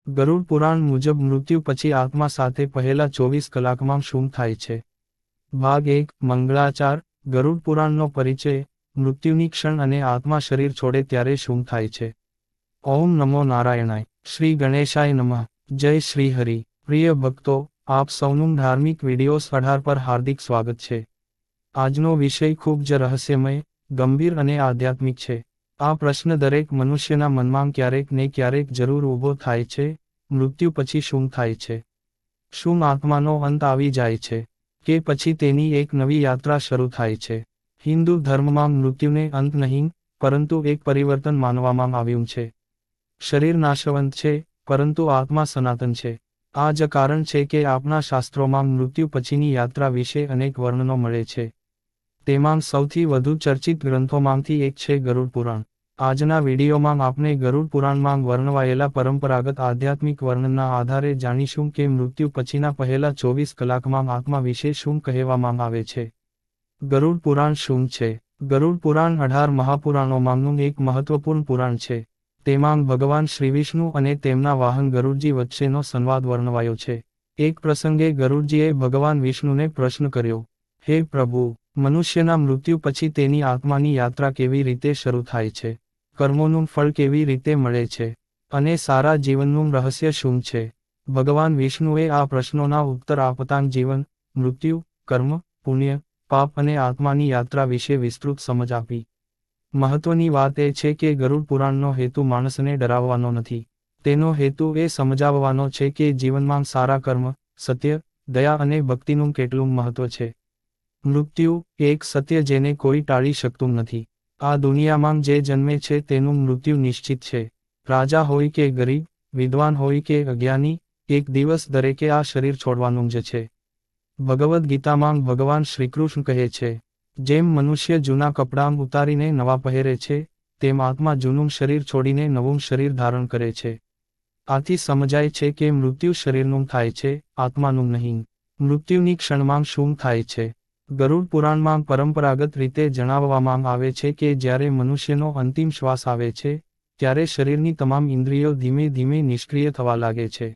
ગરુડ પુરાણ મુજબ મૃત્યુ પછી આત્મા સાથે પહેલા 24 કલાકમાં શું થાય છે? ભાગ 1 મંગળાચાર ગરુડ પુરાણનો પરિચય મૃત્યુની ક્ષણ અને આત્મા શરીર છોડે ત્યારે શું થાય છે? ઓમ નમો નારાયણાય શ્રી ગણેશાય નમઃ જય શ્રી હરિ પ્રિય ભક્તો આપ સૌનું ધાર્મિક વિડિયોઝ 18 પર હાર્દિક સ્વાગત છે. આજનો વિષય ખૂબ જ રહસ્યમય ગંભીર અને આધ્યાત્મિક છે. આ પ્રશ્ન દરેક મનુષ્યના મનમાં ક્યારેક ને ક્યારેક જરૂર ઊભો થાય છે, મૃત્યુ પછી શું થાય છે? શું આત્માનો અંત આવી જાય છે? કે પછી તેની એક નવી યાત્રા શરૂ થાય છે? હિન્દુ ધર્મમાં મૃત્યુને અંત નહીં, પરંતુ એક પરિવર્તન માનવામાં આવ્યું છે. શરીર નાશવંત છે, પરંતુ આત્મા સનાતન છે. આ જ કારણ છે કે આપણા શાસ્ત્રોમાં મૃત્યુ પછીની યાત્રા વિશે અનેક વર્ણનો મળે છે. તેમાં સૌથી વધુ ચર્ચિત ગ્રંથોમાંથી એક છે ગરુડ પુરાણ. આજના વિડીયોમાં આપણે ગરુડ પુરાણમાં વર્ણવાયેલા પરંપરાગત આધ્યાત્મિક વર્ણનના આધારે જાણીશું કે મૃત્યુ પછીના પહેલા 24 કલાકમાં આત્મા વિશે શું કહેવામાં આવે છે. ગરુડ પુરાણ શું છે? ગરુડ પુરાણ 18 મહાપુરાણોમાંનું એક મહત્વપૂર્ણ પુરાણ છે. તેમાં ભગવાન શ્રીવિષ્ણુ અને તેમના વાહન ગરુડજી વચ્ચેનો સંવાદ વર્ણવાયો છે. એક પ્રસંગે ગરુડજીએ ભગવાન વિષ્ણુને પ્રશ્ન કર્યો, હે પ્રભુ, મનુષ્યના મૃત્યુ પછી તેની આત્માની યાત્રા કેવી રીતે શરૂ થાય છે? કર્મોનું ફળ કેવી રીતે મળે છે? અને સારા જીવનનું રહસ્ય શું છે? ભગવાન વિષ્ણુએ આ પ્રશ્નોના ઉત્તર આપતાં જીવન, મૃત્યુ, કર્મ, પુણ્ય, પાપ અને આત્માની યાત્રા વિશે વિસ્તૃત સમજ આપી. મહત્વની વાત એ છે કે ગરુડ પુરાણનો હેતુ માણસને ડરાવવાનો નથી. તેનો હેતુ એ સમજાવવાનો છે કે જીવનમાં સારા કર્મ, સત્ય, દયા અને ભક્તિનું કેટલું મહત્વ છે. મૃત્યુ એક સત્ય જેને કોઈ ટાળી શકતું નથી. આ દુનિયામાં જે જન્મે છે તેનું મૃત્યુ નિશ્ચિત છે. રાજા હોય કે ગરીબ, વિદ્વાન હોય કે અજ્ઞાની, એક દિવસ દરેકે આ શરીર છોડવાનું જ છે. ભગવદ્ ગીતામાં ભગવાન શ્રીકૃષ્ણ કહે છે, જેમ મનુષ્ય જૂના કપડાં ઉતારીને નવા પહેરે છે, તેમ આત્મા જૂનું શરીર છોડીને નવું શરીર ધારણ કરે છે. આથી સમજાય છે કે મૃત્યુ શરીરનું થાય છે, આત્માનું નહીં. મૃત્યુની ક્ષણમાં શું થાય છે? ગરુડ પુરાણમાં પરંપરાગત રીતે જણાવવામાં આવે છે કે જ્યારે મનુષ્યનો અંતિમ શ્વાસ આવે છે, ત્યારે શરીરની તમામ ઇન્દ્રિયો ધીમે ધીમે નિષ્ક્રિય થવા લાગે છે.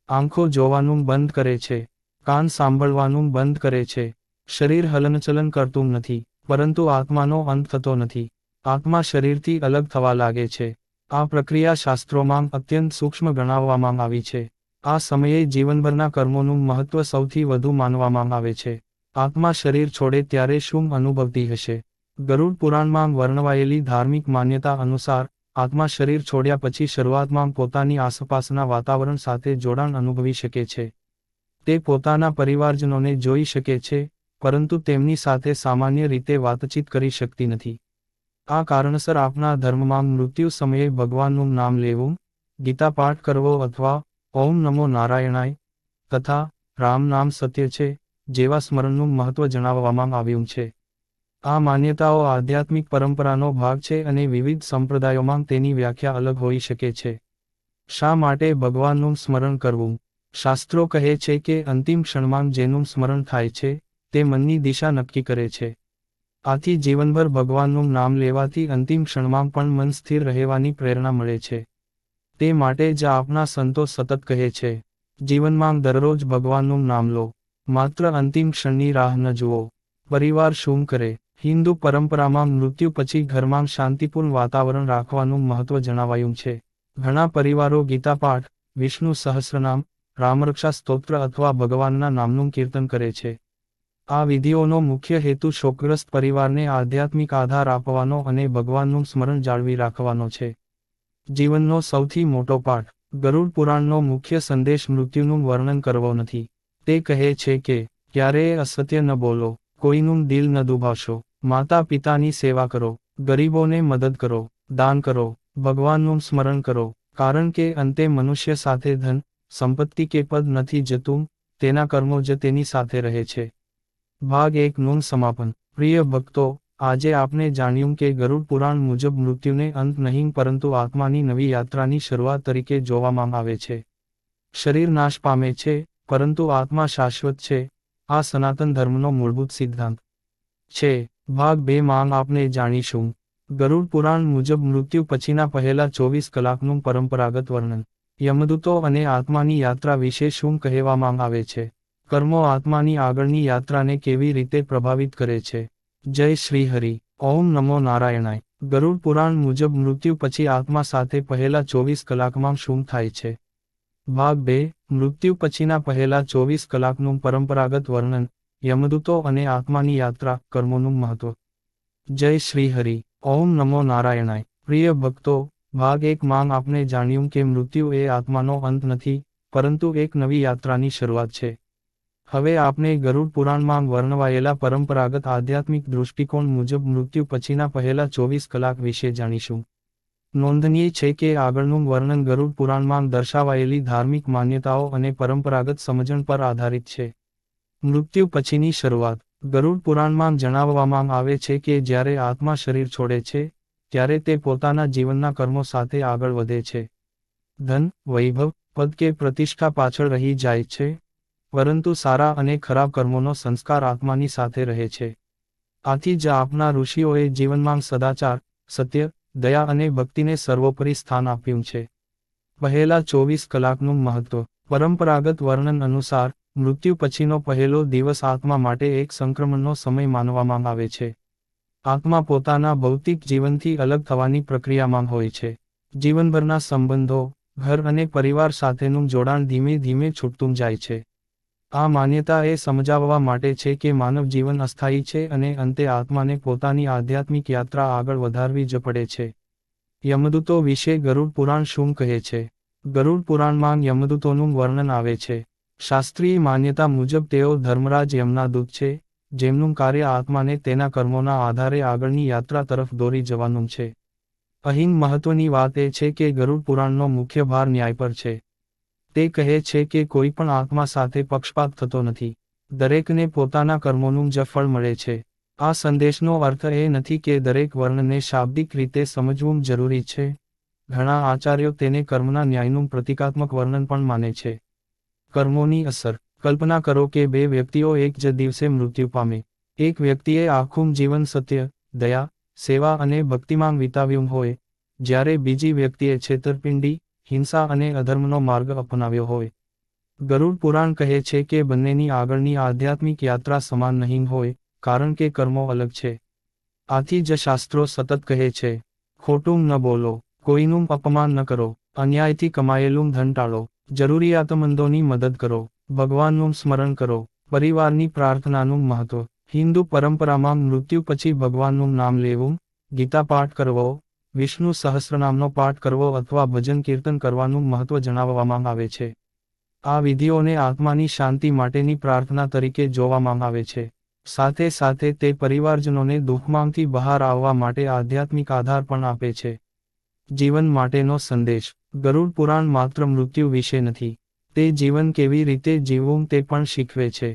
આંખો જોવાનું બંધ કરે છે, કાન સાંભળવાનું બંધ કરે છે, શરીર હલનચલન કરતું નથી, પરંતુ આત્માનો અંત થતો નથી. આત્મા શરીરથી અલગ થવા લાગે છે. આ પ્રક્રિયા શાસ્ત્રોમાં અત્યંત સૂક્ષ્મ ગણાવવામાં આવી છે. આ સમયે જીવનભરના કર્મોનું મહત્વ સૌથી વધુ માનવામાં આવે છે. આત્મા શરીર છોડે ત્યારે શું અનુભવતી હશે? ગરુડ પુરાણમાં વર્ણવાયેલી ધાર્મિક માન્યતા અનુસાર, આત્મા શરીર છોડ્યા પછી શરૂઆતમાં પોતાની આસપાસના વાતાવરણ સાથે જોડાણ અનુભવી શકે છે. તે પોતાના પરિવારજનોને જોઈ શકે છે, પરંતુ તેમની સાથે સામાન્ય રીતે વાતચીત કરી શકતી નથી. આ કારણસર આપણા ધર્મમાં મૃત્યુ સમયે ભગવાનનું નામ લેવું, ગીતા પાઠ કરવો અથવા ઓમ નમો નારાયણાય તથા રામ નામ સત્ય છે જેવા સ્મરણનું મહત્વ જણાવવામાં આવ્યું છે. આ માન્યતાઓ આધ્યાત્મિક પરંપરાનો ભાગ છે અને વિવિધ સંપ્રદાયોમાં તેની વ્યાખ્યા અલગ હોઈ શકે છે. શા માટે ભગવાનનું સ્મરણ કરવું? શાસ્ત્રો કહે છે કે અંતિમ ક્ષણમાં જેનું સ્મરણ થાય છે, તે મનની દિશા નક્કી કરે છે. આથી જીવનભર ભગવાનનું નામ લેવાથી અંતિમ ક્ષણમાં પણ મન સ્થિર રહેવાની પ્રેરણા મળે છે. તે માટે જ આપણા સંતો સતત કહે છે, જીવનમાં દરરોજ ભગવાનનું નામ લો. માત્ર અંતિમ ક્ષણની રાહ ન જુઓ. પરિવાર શું કરે? હિન્દુ પરંપરામાં મૃત્યુ પછી ઘરમાં શાંતિપૂર્ણ વાતાવરણ રાખવાનું મહત્વ જણાવાયું છે. ઘણા પરિવારો ગીતા પાઠ, વિષ્ણુ સહસ્રનામ, રામરક્ષા સ્તોત્ર અથવા ભગવાનના નામનું કીર્તન કરે છે. આ વિધિઓનો મુખ્ય હેતુ શોકગ્રસ્ત પરિવારને આધ્યાત્મિક આધાર આપવાનો અને ભગવાનનું સ્મરણ જાળવી રાખવાનો છે. જીવનનો સૌથી મોટો પાઠ. ગરુડ પુરાણનો મુખ્ય સંદેશ મૃત્યુનું વર્ણન કરવો નથી. તે કહે છે કે ક્યારેય અસત્ય ન બોલો, કોઈનું દિલ ન દુભાવશો, માતા પિતાની સેવા કરો, ગરીબોને મદદ કરો, દાન કરો, ભગવાનનું સ્મરણ કરો, કારણ કે અંતે મનુષ્ય સાથે ધન, સંપત્તિ કે પદ નથી જતું, તેના કર્મો જ તેની સાથે રહે છે. ભાગ 1 નું સમાપન. પ્રિય ભક્તો, આજે આપણે જાણ્યું કે ગરુડ પુરાણ મુજબ મૃત્યુને અંત નહીં પરંતુ આત્માની નવી યાત્રાની શરૂઆત તરીકે જોવામાં આવે છે. શરીર નાશ પામે છે, પરંતુ આત્મા શાશ્વત છે. આ સનાતન ધર્મનો મૂળભૂત સિદ્ધાંત છે. ભાગ 2 માં આપણે જાણીશું ગરુડ પુરાણ મુજબ મૃત્યુ પછીના પહેલા 24 કલાકનું પરંપરાગત વર્ણન. યમદૂતો અને આત્માની યાત્રા વિશે શું કહેવામાં આવે છે? કર્મો આત્માની આગળની યાત્રાને કેવી રીતે પ્રભાવિત કરે છે? જય શ્રી હરિ. ઓમ નમો નારાયણાય. ગરુડ પુરાણ મુજબ મૃત્યુ પછી આત્મા સાથે પહેલા 24 કલાકમાં શું થાય છે? ભાગ 2. મૃત્યુ પછીના પહેલા 24 કલાકનું પરંપરાગત વર્ણન, યમદૂતો અને આત્માની યાત્રા, કર્મોનું મહત્વ. જય શ્રી હરિ. ઓમ નમો નારાયણાય. પ્રિય ભક્તો, ભાગ 1 માં આપણે જાણ્યું કે મૃત્યુ એ આત્માનો અંત નથી, પરંતુ એક નવી યાત્રાની શરૂઆત છે. હવે આપણે ગરુડ પુરાણમાં વર્ણવાયેલા પરંપરાગત આધ્યાત્મિક દૃષ્ટિકોણ મુજબ મૃત્યુ પછીના પહેલા 24 કલાક વિશે જાણીશું. નોંધનીય છે કે આગળનું વર્ણન ગરુડ પુરાણમાં દર્શાવાયેલી ધાર્મિક માન્યતાઓ અને પરંપરાગત સમજણ પર આધારિત છે. મૃત્યુ પછીની શરૂઆત. ગરુડ પુરાણમાં જણાવવામાં આવે છે કે જ્યારે આત્મા શરીર છોડે છે, ત્યારે તે પોતાના જીવનના કર્મો સાથે આગળ વધે છે. ધન, વૈભવ, પદ કે પ્રતિષ્ઠા પાછળ રહી જાય છે, પરંતુ સારા અને ખરાબ કર્મોનો સંસ્કાર આત્માની સાથે રહે છે. આથી જ આપણા ઋષિઓએ જીવનમાં સદાચાર, સત્ય, દયા અને ભક્તિને સર્વોપરી સ્થાન આપ્યું છે. પહેલા 24 કલાકનું મહત્વ. પરંપરાગત વર્ણન અનુસાર, મૃત્યુ પછીનો પહેલો દિવસ આત્મા માટે એક સંક્રમણનો સમય માનવામાં આવે છે. આત્મા પોતાના ભૌતિક જીવનથી અલગ થવાની પ્રક્રિયામાં હોય છે. જીવનભરના સંબંધો, ઘર અને પરિવાર સાથેનું જોડાણ ધીમે ધીમે છૂટતું જાય છે. આ માન્યતા એ સમજાવવા માટે છે કે માનવ જીવન અસ્થાયી છે અને અંતે આત્માને પોતાની આધ્યાત્મિક યાત્રા આગળ વધારવી જ પડે છે. યમદૂતો વિશે ગરુડ પુરાણ શું કહે છે? ગરુડ પુરાણમાં યમદૂતોનું વર્ણન આવે છે. શાસ્ત્રીય માન્યતા મુજબ તેઓ ધર્મરાજ યમના દૂત છે, જેમનું કાર્ય આત્માને તેના કર્મોના આધારે આગળની યાત્રા તરફ દોરી જવાનું છે. અહીં મહત્વની વાત એ છે કે ગરુડ પુરાણનો મુખ્ય ભાર ન્યાય પર છે. તે કહે છે કે કોઈ પણ આત્મા સાથે પક્ષપાત થતો નથી. દરેકને પોતાના કર્મોનું જ ફળ મળે છે. આ સંદેશનો અર્થ એ નથી કે દરેક વર્ણનને શાબ્દિક રીતે સમજવું જરૂરી છે. ઘણા આચાર્યો તેને કર્મના ન્યાયનું પ્રતિકાત્મક વર્ણન પણ માને છે. કર્મોની અસર. કલ્પના કરો કે બે વ્યક્તિઓ એક જ દિવસે મૃત્યુ પામે. એક વ્યક્તિએ આખું જીવન સત્ય, દયા, સેવા અને ભક્તિમાં વિતાવ્યું હોય, જ્યારે બીજી વ્યક્તિએ છેતરપિંડી, હિંસા અને અધર્મનો માર્ગ અપનાવ્યો હોય. ગરુડ પુરાણ કહે છે કે બંનેની આગળની આધ્યાત્મિક યાત્રા સમાન નહીં હોય, કારણ કે કર્મો અલગ છે. આથી જ શાસ્ત્રો સતત કહે છે, ખોટું ન બોલો, કોઈનું અપમાન ન કરો, અન્યાયથી કમાયેલું ધન ટાળો, જરૂરિયાતમંદોની મદદ કરો, ભગવાનનું સ્મરણ કરો. પરિવારની પ્રાર્થનાનું મહત્વ. હિન્દુ પરંપરામાં મૃત્યુ પછી ભગવાનનું નામ લેવું, ગીતા પાઠ કરવો, વિષ્ણુ સહસ્રનામનો પાઠ કરવો અથવા ભજન કીર્તન કરવાનું મહત્વ જણાવવામાં આવે છે. આ વિધિઓને આત્માની શાંતિ માટેની પ્રાર્થના તરીકે જોવામાં આવે છે. સાથે સાથે તે પરિવારજનોને દુઃખમાંથી બહાર આવવા માટે આધ્યાત્મિક આધાર પણ આપે છે. જીવન માટેનો સંદેશ. ગરુડ પુરાણ માત્ર મૃત્યુ વિશે નથી. તે જીવન કેવી રીતે જીવવું તે પણ શીખવે છે.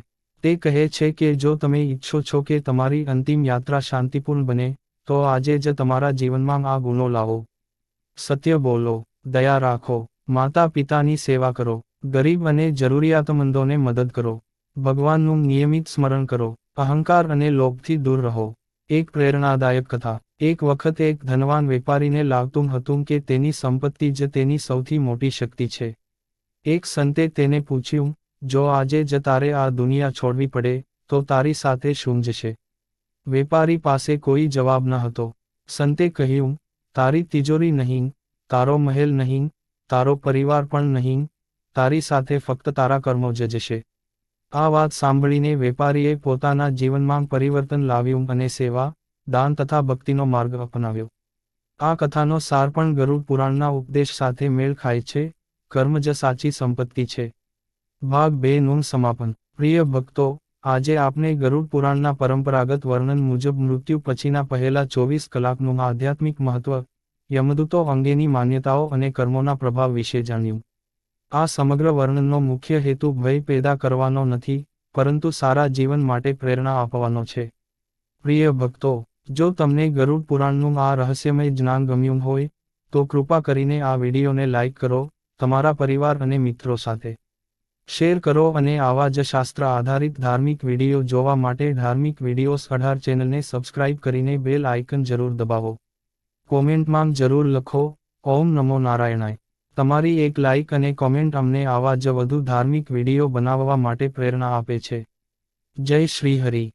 તે કહે છે કે જો તમે ઈચ્છો છો કે તમારી અંતિમ યાત્રા શાંતિપૂર્ણ બને, તો આજે જ તમારા જીવનમાં આ ગુણો લાવો. સત્ય બોલો, દયા રાખો, માતા પિતાની સેવા કરો, ગરીબ અને જરૂરિયાતમંદોને મદદ કરો, ભગવાનનું નિયમિત સ્મરણ કરો, અહંકાર અને લોભથી દૂર રહો. એક પ્રેરણાદાયક કથા. એક વખત એક ધનવાન વેપારીને લાગતું હતું કે તેની સંપત્તિ જ તેની સૌથી મોટી શક્તિ છે. એક સંતે તેને પૂછ્યું, જો આજે જ તારે આ દુનિયા છોડવી પડે, તો તારી સાથે શું જશે? વેપારી પાસે કોઈ જવાબ ન હતો. સંતે કહ્યું, તારી તિજોરી નહીં, તારો મહેલ નહીં, તારો પરિવાર પણ નહીં, તારી સાથે ફક્ત તારા કર્મો જ જશે. આ વાત સાંભળીને વેપારીએ પોતાના જીવનમાં પરિવર્તન લાવ્યું અને સેવા, દાન તથા ભક્તિનો માર્ગ અપનાવ્યો. આ કથાનો સાર પણ ગરુડ પુરાણના ઉપદેશ સાથે મેળ ખાય છે. કર્મ જ સાચી સંપત્તિ છે. ભાગ 2 નું સમાપન. પ્રિય ભક્તો, આજે આપણે ગરુડ પુરાણના પરંપરાગત વર્ણન મુજબ મૃત્યુ પછીના પહેલા 24 કલાકનું આધ્યાત્મિક મહત્વ, યમદૂતો અંગેની માન્યતાઓ અને કર્મોના પ્રભાવ વિશે જાણ્યું. આ સમગ્ર વર્ણનનો મુખ્ય હેતુ ભય પેદા કરવાનો નથી, પરંતુ સારા જીવન માટે પ્રેરણા આપવાનો છે. પ્રિય ભક્તો, જો તમને ગરુડ પુરાણનું આ રહસ્યમય જ્ઞાન ગમ્યું હોય, તો કૃપા કરીને આ વિડીયોને લાઇક કરો, તમારા પરિવાર અને મિત્રો સાથે શેર કરો અને આવા જ શાસ્ત્ર આધારિત ધાર્મિક વિડીયો જોવા માટે ધાર્મિક વિડીયોસ 18 ચેનલને સબસ્ક્રાઇબ કરીને બેલ આઇકન જરૂર દબાવો. કોમેન્ટમાં જરૂર લખો, ઓમ નમો નારાયણાય. તમારી એક લાઇક અને કોમેન્ટ અમને આવા જ વધુ ધાર્મિક વિડીયો બનાવવા માટે પ્રેરણા આપે છે. જય શ્રી હરિ.